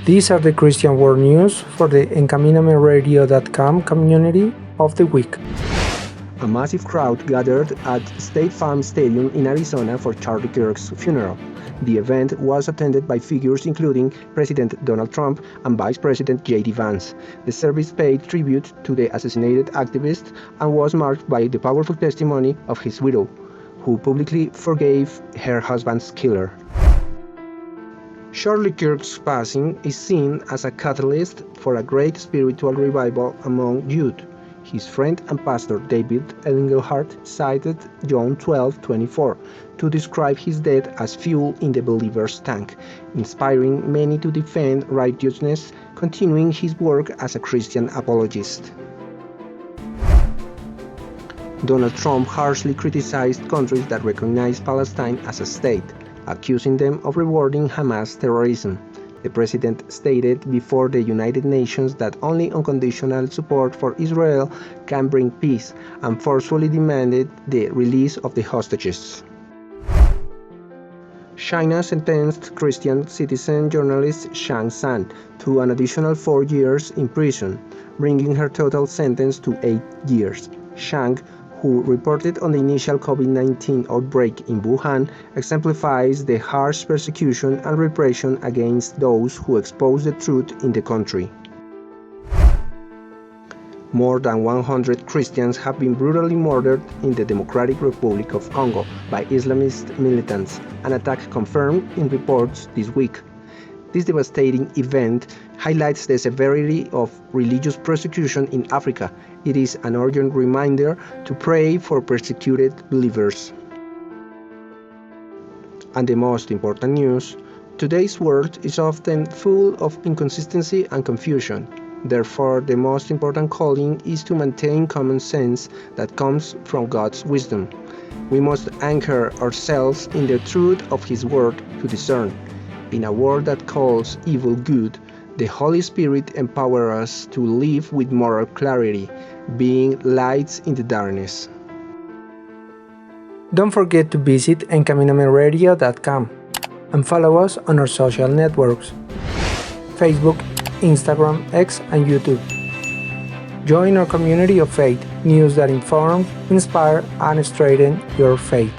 These are the Christian World News for the Encamíname community of the week. A massive crowd gathered at State Farm Stadium in Arizona for Charlie Kirk's funeral. The event was attended by figures including President Donald Trump and Vice President J.D. Vance. The service paid tribute to the assassinated activist and was marked by the powerful testimony of his widow, who publicly forgave her husband's killer. Charlie Kirk's passing is seen as a catalyst for a great spiritual revival among youth. His friend and pastor David Engelhardt cited John 12:24 to describe his death as fuel in the believer's tank, inspiring many to defend righteousness, continuing his work as a Christian apologist. Donald Trump harshly criticized countries that recognize Palestine as a state, accusing them of rewarding Hamas terrorism. The president stated before the United Nations that only unconditional support for Israel can bring peace, and forcefully demanded the release of the hostages. China sentenced Christian citizen journalist Shang San to an additional 4 years in prison, bringing her total sentence to 8 years. Shang, who reported on the initial COVID-19 outbreak in Wuhan, exemplifies the harsh persecution and repression against those who expose the truth in the country. More than 100 Christians have been brutally murdered in the Democratic Republic of Congo by Islamist militants, an attack confirmed in reports this week. This devastating event highlights the severity of religious persecution in Africa. It is an urgent reminder to pray for persecuted believers. And the most important news: today's world is often full of inconsistency and confusion. Therefore, the most important calling is to maintain common sense that comes from God's wisdom. We must anchor ourselves in the truth of His Word to discern. In a world that calls evil good, the Holy Spirit empowers us to live with moral clarity, being lights in the darkness. Don't forget to visit Encamíname and follow us on our social networks: Facebook, Instagram, X, and YouTube. Join our community of faith, news that inform, inspire, and strengthen your faith.